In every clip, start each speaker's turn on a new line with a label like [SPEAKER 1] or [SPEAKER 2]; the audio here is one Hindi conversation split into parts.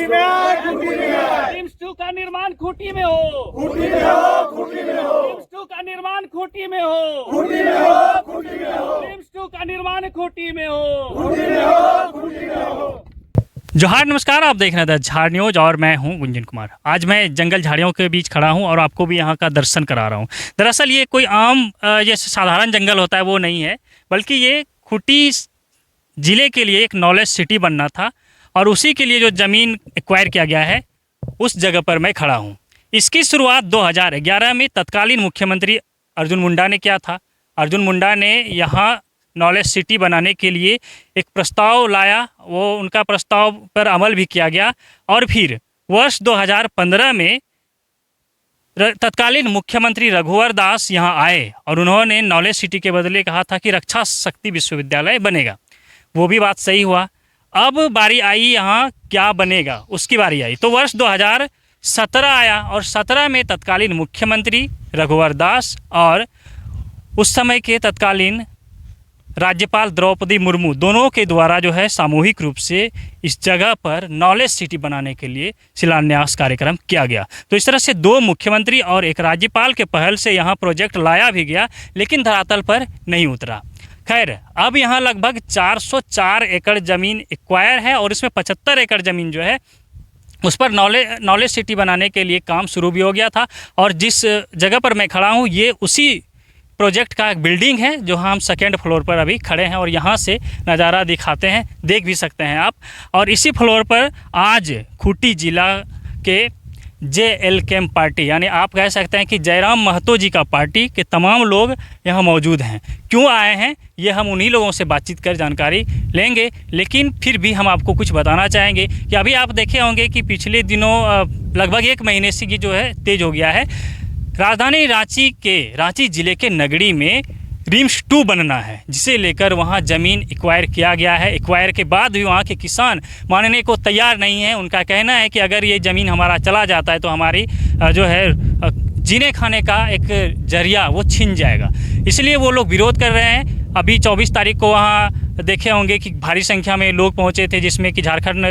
[SPEAKER 1] खूंटी में आए, खूंटी में आए।
[SPEAKER 2] रिम्स 2 का निर्माण खूंटी में हो,
[SPEAKER 1] खूंटी में हो, खूंटी में हो।
[SPEAKER 2] रिम्स 2 का निर्माण खूंटी में हो,
[SPEAKER 1] खूंटी में हो, खूंटी में हो।
[SPEAKER 2] रिम्स 2 का निर्माण खूंटी में हो।
[SPEAKER 1] खूंटी में हो, खूंटी में हो।
[SPEAKER 2] जोहार, नमस्कार। आप देख रहे थे झाड़ न्यूज और मैं हूं गुंजन कुमार। आज मैं जंगल झाड़ियों के बीच खड़ा हूं और आपको भी यहां का दर्शन करा रहा हूं। दरअसल ये कोई आम जैसे साधारण जंगल होता है वो नहीं है, बल्कि ये खूंटी ज़िले के लिए एक नॉलेज सिटी बनना था और उसी के लिए जो ज़मीन एक्वायर किया गया है उस जगह पर मैं खड़ा हूं। इसकी शुरुआत 2011 में तत्कालीन मुख्यमंत्री अर्जुन मुंडा ने किया था। अर्जुन मुंडा ने यहाँ नॉलेज सिटी बनाने के लिए एक प्रस्ताव लाया, वो उनका प्रस्ताव पर अमल भी किया गया और फिर वर्ष 2015 में तत्कालीन मुख्यमंत्री रघुवर दास यहाँ आए और उन्होंने नॉलेज सिटी के बदले कहा था कि रक्षा शक्ति विश्वविद्यालय बनेगा। वो भी बात सही हुआ। अब बारी आई यहाँ क्या बनेगा उसकी बारी आई, तो वर्ष 2017 आया और 17 में तत्कालीन मुख्यमंत्री रघुवर दास और उस समय के तत्कालीन राज्यपाल द्रौपदी मुर्मू दोनों के द्वारा जो है सामूहिक रूप से इस जगह पर नॉलेज सिटी बनाने के लिए शिलान्यास कार्यक्रम किया गया। तो इस तरह से दो मुख्यमंत्री और एक राज्यपाल के पहल से यहाँ प्रोजेक्ट लाया भी गया, लेकिन धरातल पर नहीं उतरा। खैर, अब यहाँ लगभग 404 एकड़ ज़मीन एक्वायर है और इसमें 75 एकड़ ज़मीन जो है उस पर नॉलेज सिटी बनाने के लिए काम शुरू भी हो गया था। और जिस जगह पर मैं खड़ा हूँ ये उसी प्रोजेक्ट का एक बिल्डिंग है जो हम सेकेंड फ्लोर पर अभी खड़े हैं और यहाँ से नज़ारा दिखाते हैं, देख भी सकते हैं आप। और इसी फ्लोर पर आज खूंटी जिला के JLKM पार्टी, यानी आप कह सकते हैं कि जयराम महतो जी का पार्टी के तमाम लोग यहाँ मौजूद हैं। क्यों आए हैं ये हम उन्हीं लोगों से बातचीत कर जानकारी लेंगे, लेकिन फिर भी हम आपको कुछ बताना चाहेंगे कि अभी आप देखे होंगे कि पिछले दिनों लगभग 1 महीने से ये जो है तेज़ हो गया है। राजधानी रांची ज़िले के नगड़ी में रिम्स 2 बनना है, जिसे लेकर वहां ज़मीन एक्वायर किया गया है। एक्वायर के बाद भी वहां के किसान मानने को तैयार नहीं हैं। उनका कहना है कि अगर ये ज़मीन हमारा चला जाता है तो हमारी जो है जीने खाने का एक जरिया वो छिन जाएगा, इसलिए वो लोग विरोध कर रहे हैं। अभी 24 तारीख को वहाँ देखे होंगे कि भारी संख्या में लोग पहुँचे थे, जिसमें कि झारखंड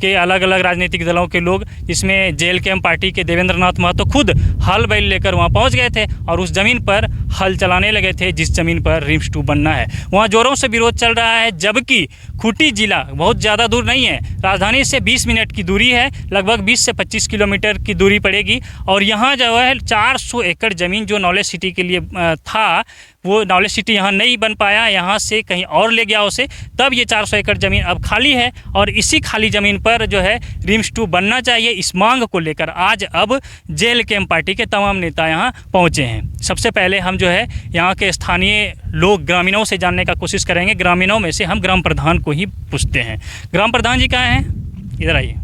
[SPEAKER 2] के अलग अलग राजनीतिक दलों के लोग, जिसमें JLKM पार्टी के देवेंद्र नाथ महतो खुद हल बैल लेकर वहाँ पहुँच गए थे और उस ज़मीन पर हल चलाने लगे थे जिस ज़मीन पर रिम्स 2 बनना है। वहाँ ज़ोरों से विरोध चल रहा है, जबकि खूंटी ज़िला बहुत ज़्यादा दूर नहीं है, राजधानी से 20 मिनट की दूरी है, लगभग 20 से 25 किलोमीटर की दूरी पड़ेगी। और यहाँ जो है 400 एकड़ ज़मीन जो नॉलेज सिटी के लिए था, वो नॉलेज सिटी यहाँ नहीं बन पाया, यहाँ से कहीं और ले गया उसे, तब ये 400 एकड़ ज़मीन अब खाली है और इसी खाली ज़मीन पर जो है रिम्स 2 बनना चाहिए। इस मांग को लेकर आज अब JLKM पार्टी के तमाम नेता यहाँ पहुँचे हैं। सबसे पहले हम जो है यहाँ के स्थानीय लोग, ग्रामीणों से जानने का कोशिश करेंगे। ग्रामीणों में से हम ग्राम प्रधान को ही पूछते हैं। ग्राम प्रधान जी कहाँ हैं? इधर आइए।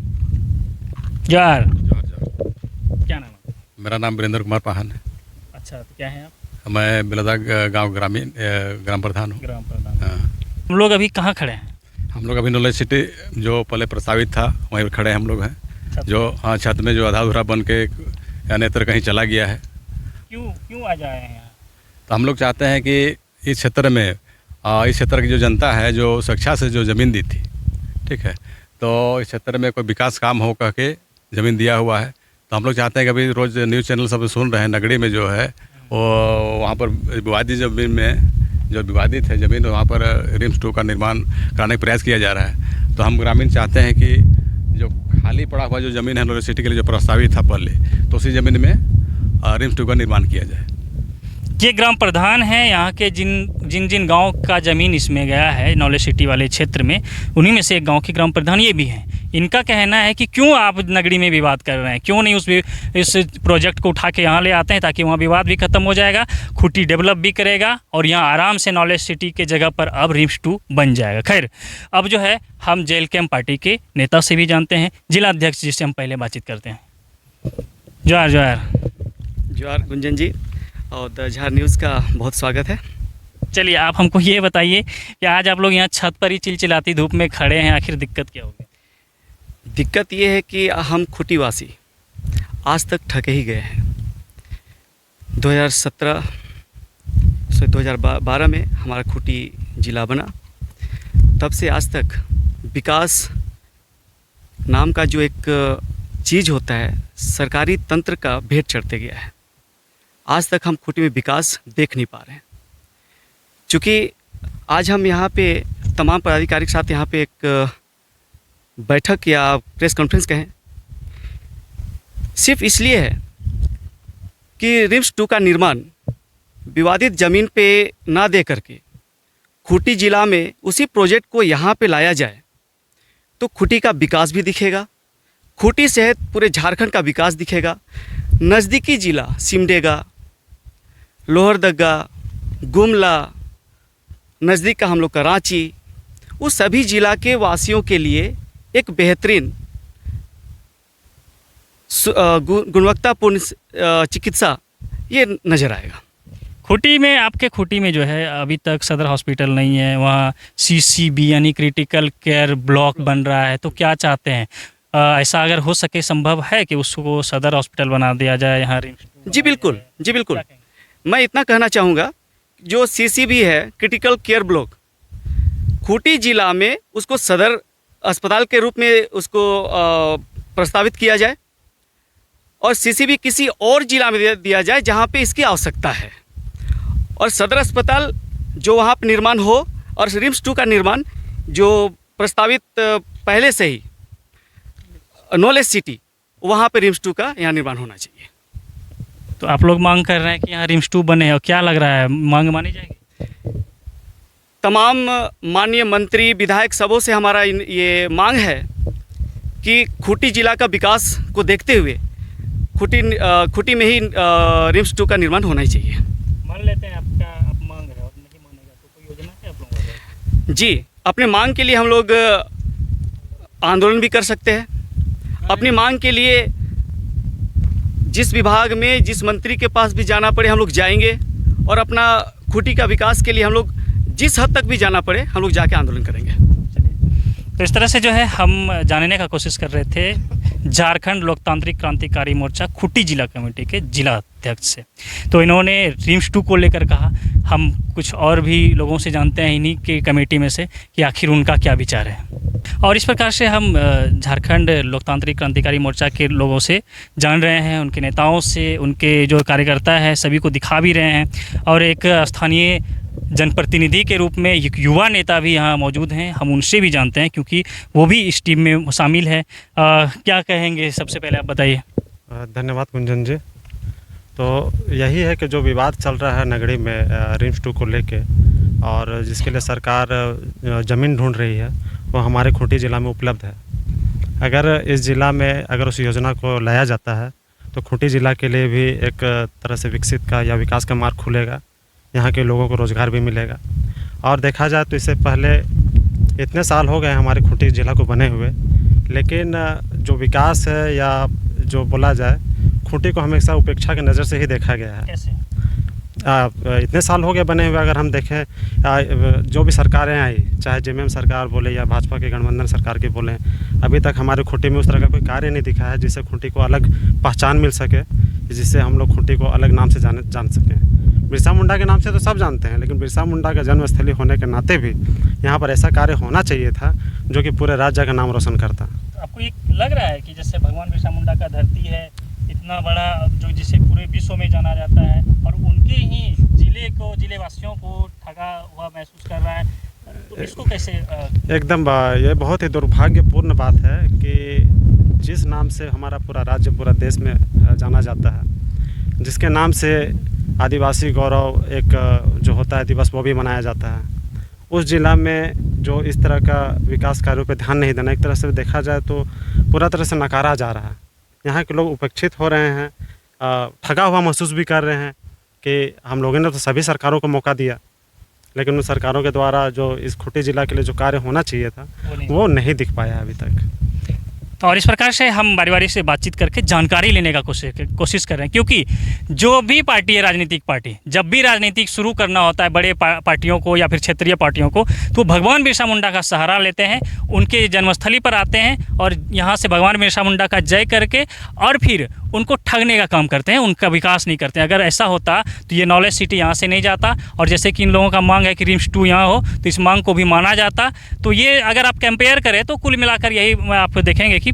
[SPEAKER 2] यार क्या नाम है?
[SPEAKER 3] मेरा नाम वीरेंद्र कुमार पाहन है।
[SPEAKER 2] अच्छा, तो क्या है आप?
[SPEAKER 3] मैं बिलदा गांव ग्राम प्रधान हूँ।
[SPEAKER 2] ग्राम प्रधान। हम लोग अभी कहाँ खड़े हैं?
[SPEAKER 3] हम लोग अभी नॉलेज सिटी जो पहले प्रस्तावित था वहीं पर खड़े हम लोग हैं, जो हाँ छत में जो आधा अधूरा बन के अन्यत्र कहीं चला गया है।
[SPEAKER 2] क्यों आ जाए हैं यहाँ?
[SPEAKER 3] तो हम लोग चाहते हैं कि इस क्षेत्र में इस क्षेत्र की जो जनता है जो स्वेच्छा से जो ज़मीन दी थी, ठीक है, तो इस क्षेत्र में कोई विकास काम हो कह के ज़मीन दिया हुआ है। तो हम लोग चाहते हैं कि अभी रोज़ न्यूज़ चैनल सब सुन रहे हैं, नगड़ी में जो है वो वहाँ पर विवादित ज़मीन में जो विवादित है ज़मीन, वहाँ पर रिम्स 2 का निर्माण कराने का प्रयास किया जा रहा है। तो हम ग्रामीण चाहते हैं कि जो खाली पड़ा हुआ जो ज़मीन है नॉलेज सिटी के लिए जो प्रस्तावित था पहले, तो उसी ज़मीन में रिम्स 2 का निर्माण किया जाए।
[SPEAKER 2] ये ग्राम प्रधान हैं यहाँ के, जिन गांव का ज़मीन इसमें गया है नॉलेज सिटी वाले क्षेत्र में, उन्हीं में से एक गांव के ग्राम प्रधान ये भी हैं। इनका कहना है कि क्यों आप नगरी में विवाद कर रहे हैं, क्यों नहीं इस प्रोजेक्ट को उठा के यहाँ ले आते हैं, ताकि वहाँ विवाद भी खत्म हो जाएगा, खूंटी डेवलप भी करेगा और यहाँ आराम से नॉलेज सिटी के जगह पर अब रिम्स 2 बन जाएगा। खैर, अब जो है हम JLKM पार्टी के नेता से भी जानते हैं, जिला अध्यक्ष जी से हम पहले बातचीत करते हैं। जोहार जोहार।
[SPEAKER 4] जोहार गुंजन जी, और द झाड़ न्यूज़ का बहुत स्वागत है।
[SPEAKER 2] चलिए, आप हमको ये बताइए कि आज आप लोग यहाँ छत पर ही चिलचिलाती धूप में खड़े हैं, आखिर दिक्कत क्या होगी?
[SPEAKER 4] दिक्कत ये है कि हम खूंटीवासी आज तक ठके ही गए हैं। 2012 में हमारा खूंटी ज़िला बना, तब से आज तक विकास नाम का जो एक चीज़ होता है सरकारी तंत्र का भेंट चढ़ते गया है। आज तक हम खूंटी में विकास देख नहीं पा रहे हैं। चूँकि आज हम यहाँ पे तमाम पदाधिकारी के साथ यहाँ पे एक बैठक या प्रेस कॉन्फ्रेंस कहें, सिर्फ इसलिए है कि रिम्स 2 का निर्माण विवादित ज़मीन पे ना दे करके खूंटी ज़िला में उसी प्रोजेक्ट को यहाँ पे लाया जाए तो खूंटी का विकास भी दिखेगा, खूंटी सहित पूरे झारखंड का विकास दिखेगा। नज़दीकी ज़िला सिमडेगा, लोहरदगा, गुमला, नज़दीक का हम लोग का रांची, उस सभी ज़िला के वासियों के लिए एक बेहतरीन गुणवत्तापूर्ण चिकित्सा ये नज़र आएगा।
[SPEAKER 2] खूंटी में, आपके खूंटी में जो है अभी तक सदर हॉस्पिटल नहीं है, वहाँ CCB यानी क्रिटिकल केयर ब्लॉक बन रहा है, तो क्या चाहते हैं? ऐसा अगर हो सके, संभव है कि उसको सदर हॉस्पिटल बना दिया जाए यहाँ रिम्स?
[SPEAKER 4] जी बिल्कुल, जी बिल्कुल। मैं इतना कहना चाहूँगा, जो CCB है क्रिटिकल केयर ब्लॉक, खूंटी ज़िला में उसको सदर अस्पताल के रूप में उसको प्रस्तावित किया जाए और CCB किसी और ज़िला में दिया जाए जहाँ पे इसकी आवश्यकता है, और सदर अस्पताल जो वहाँ पर निर्माण हो और रिम्स 2 का निर्माण जो प्रस्तावित पहले से ही नॉलेज सिटी, वहाँ पे रिम्स 2 का यहाँ निर्माण होना चाहिए।
[SPEAKER 2] तो आप लोग मांग कर रहे हैं कि यहाँ रिम्स 2 बने, और क्या लग रहा है मांग मानी जाएगी?
[SPEAKER 4] तमाम माननीय मंत्री विधायक सबों से हमारा ये मांग है कि खूंटी जिला का विकास को देखते हुए खूंटी में ही रिम्स 2 का निर्माण होना ही चाहिए।
[SPEAKER 2] मान लेते हैं आपका, आप मांग रहे हो, नहीं मानेगा तो कोई योजना है आप लोगों को?
[SPEAKER 4] जी, अपने मांग के लिए हम लोग आंदोलन भी कर सकते हैं। अपनी मांग के लिए जिस विभाग में जिस मंत्री के पास भी जाना पड़े हम लोग जाएंगे, और अपना खूंटी का विकास के लिए हम लोग जिस हद तक भी जाना पड़े हम लोग जाके आंदोलन करेंगे।
[SPEAKER 2] तो इस तरह से जो है हम जानने का कोशिश कर रहे थे झारखंड लोकतांत्रिक क्रांतिकारी मोर्चा खूंटी जिला कमेटी के जिला अध्यक्ष से। तो इन्होंने रिम्स 2 को लेकर कहा। हम कुछ और भी लोगों से जानते हैं इन्हीं के कमेटी में से कि आखिर उनका क्या विचार है। और इस प्रकार से हम झारखंड लोकतांत्रिक क्रांतिकारी मोर्चा के लोगों से जान रहे हैं, उनके नेताओं से, उनके जो कार्यकर्ता हैं सभी को दिखा भी रहे हैं, और एक स्थानीय जनप्रतिनिधि के रूप में एक युवा नेता भी यहाँ मौजूद हैं, हम उनसे भी जानते हैं क्योंकि वो भी इस टीम में शामिल है। क्या कहेंगे, सबसे पहले आप बताइए।
[SPEAKER 5] धन्यवाद कुंजन जी। तो यही है कि जो विवाद चल रहा है नगरी में रिम्स 2 को लेके, और जिसके लिए सरकार ज़मीन ढूंढ रही है, वो हमारे खूंटी ज़िला में उपलब्ध है। अगर इस ज़िला में अगर उस योजना को लाया जाता है तो खूंटी ज़िला के लिए भी एक तरह से विकसित का या विकास का मार्ग खुलेगा, यहाँ के लोगों को रोज़गार भी मिलेगा। और देखा जाए तो इससे पहले इतने साल हो गए हमारे खूंटी ज़िला को बने हुए, लेकिन जो विकास है या जो बोला जाए, खूंटी को हमेशा उपेक्षा की नज़र से ही देखा गया है।
[SPEAKER 2] कैसे?
[SPEAKER 5] इतने साल हो गए बने हुए, अगर हम देखें जो भी सरकारें आई, चाहे JMM सरकार बोले या भाजपा के गठबंधन सरकार की बोले, अभी तक हमारे खूंटी में उस तरह का कोई कार्य नहीं दिखा है जिससे खूंटी को अलग पहचान मिल सके, जिससे हम लोग खूंटी को अलग नाम से जान सकें। बिरसा मुंडा के नाम से तो सब जानते हैं, लेकिन बिरसा मुंडा का जन्मस्थली होने के नाते भी यहाँ पर ऐसा कार्य होना चाहिए था जो कि पूरे राज्य का नाम रोशन करता।
[SPEAKER 2] तो आपको ये लग रहा है कि जैसे भगवान बिरसा मुंडा का धरती है इतना बड़ा, जो जिसे पूरे विश्व में जाना जाता है, और उनके ही जिले वासियों को ठगा हुआ महसूस कर रहा है, तो इसको कैसे?
[SPEAKER 5] एकदम ये बहुत ही दुर्भाग्यपूर्ण बात है कि जिस नाम से हमारा पूरा राज्य, पूरा देश में जाना जाता है, जिसके नाम से आदिवासी गौरव एक जो होता है दिवस वो भी मनाया जाता है, उस ज़िला में जो इस तरह का विकास कार्यों पर ध्यान नहीं देना, एक तरह से देखा जाए तो पूरा तरह से नकारा जा रहा है। यहाँ के लोग उपेक्षित हो रहे हैं, ठगा हुआ महसूस भी कर रहे हैं कि हम लोगों ने तो सभी सरकारों को मौका दिया, लेकिन उन सरकारों के द्वारा जो इस खूंटी ज़िला के लिए जो कार्य होना चाहिए था वो नहीं दिख पाया अभी तक।
[SPEAKER 2] तो और इस प्रकार से हम बारी बारी से बातचीत करके जानकारी लेने का कोशिश कर रहे हैं, क्योंकि जो भी पार्टी है, राजनीतिक पार्टी, जब भी राजनीतिक शुरू करना होता है बड़े पार्टियों को या फिर क्षेत्रीय पार्टियों को, तो भगवान बिरसा मुंडा का सहारा लेते हैं, उनके जन्मस्थली पर आते हैं और यहाँ से भगवान बिरसा मुंडा का जय करके और फिर उनको ठगने का काम करते हैं, उनका विकास नहीं करते हैं। अगर ऐसा होता तो ये नॉलेज सिटी यहाँ से नहीं जाता, और जैसे कि इन लोगों का मांग है कि रिम्स 2 यहाँ हो, तो इस मांग को भी माना जाता। तो ये अगर आप कंपेयर करें तो कुल मिलाकर यही आप देखेंगे कि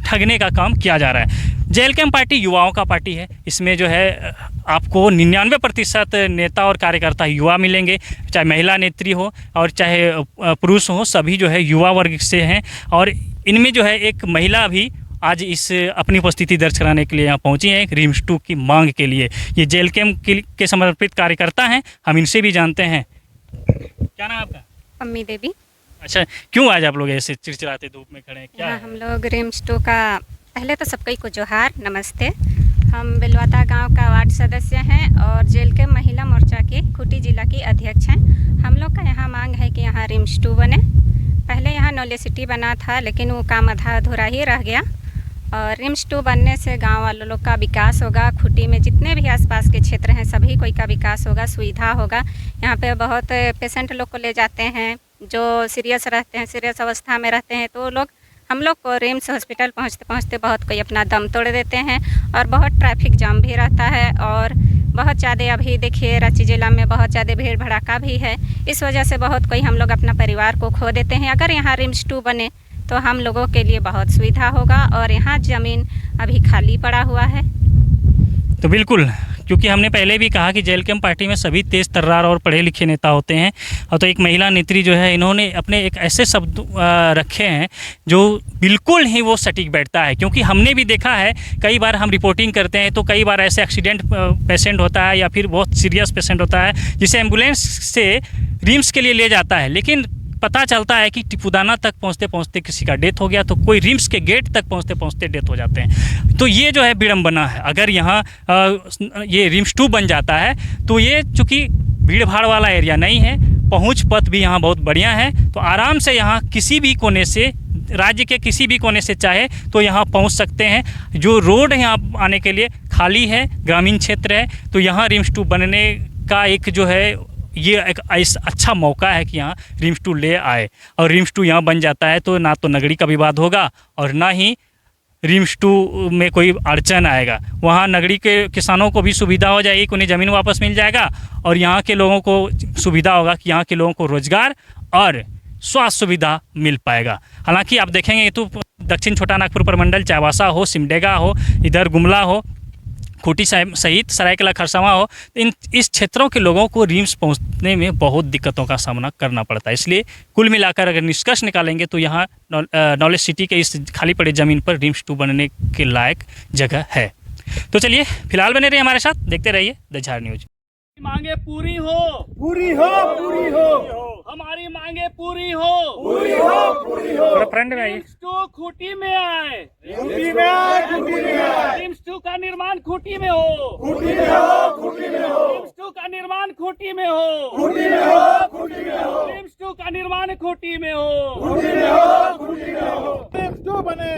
[SPEAKER 2] ठगने का काम किया जा रहा है। जेएलकेएम पार्टी युवाओं का पार्टी है। इसमें जो है आपको 99% नेता और कार्यकर्ता युवा मिलेंगे, चाहे महिला नेत्री हो और चाहे पुरुष हो, सभी जो है युवा वर्ग से हैं। और इनमें जो है एक महिला भी आज इस अपनी उपस्थिति दर्ज कराने के लिए यहाँ पहुँची हैं, रिम्स 2 की मांग के लिए। ये जेएलकेएम के समर्पित कार्यकर्ता हैं, हम इनसे भी जानते हैं। क्या नाम आपका?
[SPEAKER 6] अम्मी देवी।
[SPEAKER 2] अच्छा, क्यों आज आप लोग ऐसे चिड़चिड़ाते धूप में खड़े हैं, क्या है?
[SPEAKER 6] हम लोग रिम्स 2 का पहले तो सबको को जोहार, नमस्ते। हम बेलवाता गांव का वार्ड सदस्य हैं और जेएलकेएम महिला मोर्चा की खूंटी जिला की अध्यक्ष हैं। हम लोग का यहाँ मांग है कि यहाँ रिम्स 2 बने। पहले यहाँ नॉलेज सिटी बना था, लेकिन वो काम आधा अधूरा ही रह गया। और रिम्स 2 बनने से गांव वालों लोग का विकास होगा। खूंटी में जितने भी आसपास के क्षेत्र हैं सभी कोई का विकास होगा, सुविधा होगा। यहाँ पे बहुत पेशेंट लोग को ले जाते हैं जो सीरियस रहते हैं, सीरियस अवस्था में रहते हैं, तो लोग हम लोग को रिम्स हॉस्पिटल पहुँचते पहुँचते बहुत कोई अपना दम तोड़ देते हैं। और बहुत ट्रैफिक जाम भी रहता है और बहुत ज़्यादा अभी देखिए रांची जिला में बहुत ज़्यादा भीड़ भड़ाका भी है। इस वजह से बहुत कोई हम लोग अपना परिवार को खो देते हैं। अगर यहाँ रिम्स 2 बने तो हम लोगों के लिए बहुत सुविधा होगा। और यहाँ ज़मीन अभी खाली पड़ा हुआ है।
[SPEAKER 2] तो बिल्कुल, क्योंकि हमने पहले भी कहा कि जेएलकेएम पार्टी में सभी तेज़ तर्रार और पढ़े लिखे नेता होते हैं। और तो एक महिला नेत्री जो है, इन्होंने अपने एक ऐसे शब्द रखे हैं जो बिल्कुल ही वो सटीक बैठता है। क्योंकि हमने भी देखा है, कई बार हम रिपोर्टिंग करते हैं तो कई बार ऐसे एक्सीडेंट पेशेंट होता है या फिर बहुत सीरियस पेशेंट होता है जिसे एम्बुलेंस से रिम्स के लिए ले जाता है, लेकिन पता चलता है कि टिपुदाना तक पहुंचते पहुंचते किसी का डेथ हो गया, तो कोई रिम्स के गेट तक पहुंचते पहुंचते डेथ हो जाते हैं। तो ये जो है विडंबना है। अगर यहाँ ये रिम्स 2 बन जाता है तो ये चूँकि भीड़ भाड़ वाला एरिया नहीं है, पहुंच पथ भी यहाँ बहुत बढ़िया है, तो आराम से यहाँ किसी भी कोने से, राज्य के किसी भी कोने से चाहे तो यहाँ पहुँच सकते हैं। जो रोड है यहाँ आने के लिए खाली है, ग्रामीण क्षेत्र है, तो यहाँ रिम्स 2 बनने का एक जो है ये एक अच्छा मौका है कि यहाँ रिम्स 2 ले आए। और रिम्स 2 यहाँ बन जाता है तो ना तो नगरी का विवाद होगा और ना ही रिम्स 2 में कोई अड़चन आएगा। वहाँ नगरी के किसानों को भी सुविधा हो जाएगी, उन्हें ज़मीन वापस मिल जाएगा, और यहाँ के लोगों को सुविधा होगा कि यहाँ के लोगों को रोज़गार और स्वास्थ्य सुविधा मिल पाएगा। हालांकि आप देखेंगे तो दक्षिण छोटा नागपुर प्रमंडल, चाईबासा हो, सिमडेगा हो, इधर गुमला हो, खूंटी सहित सरायकेला खरसावां हो, इस क्षेत्रों के लोगों को रिम्स पहुंचने में बहुत दिक्कतों का सामना करना पड़ता है। इसलिए कुल मिलाकर अगर निष्कर्ष निकालेंगे तो यहाँ नॉलेज सिटी के इस खाली पड़े ज़मीन पर रिम्स 2 बनने के लायक जगह है। तो चलिए फिलहाल बने रहिए हमारे साथ, देखते रहिए द झार न्यूज। मांगे पूरी हो,
[SPEAKER 1] पूरी हो, पूरी हो,
[SPEAKER 2] हमारी मांगे पूरी हो,
[SPEAKER 1] पूरी हो, पूरी हो।
[SPEAKER 2] थोड़ा फ्रंट में आइए।
[SPEAKER 1] रिम्स 2 खूंटी में आए, खूंटी में आए, खूंटी में आए।
[SPEAKER 2] रिम्स 2 का निर्माण खूंटी में हो,
[SPEAKER 1] खूंटी में हो, खूंटी में हो।
[SPEAKER 2] रिम्स 2 का निर्माण खूंटी में हो,
[SPEAKER 1] खूंटी में हो, खूंटी में हो।
[SPEAKER 2] रिम्स 2 का निर्माण खूंटी में हो,
[SPEAKER 1] खूंटी में हो, खूंटी में हो। रिम्स 2 बने,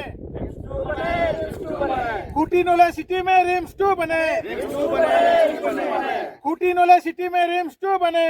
[SPEAKER 1] खूंटी नॉलेज सिटी में रिम्स 2 बने, खूंटी नॉलेज सिटी में रिम्स 2 बने।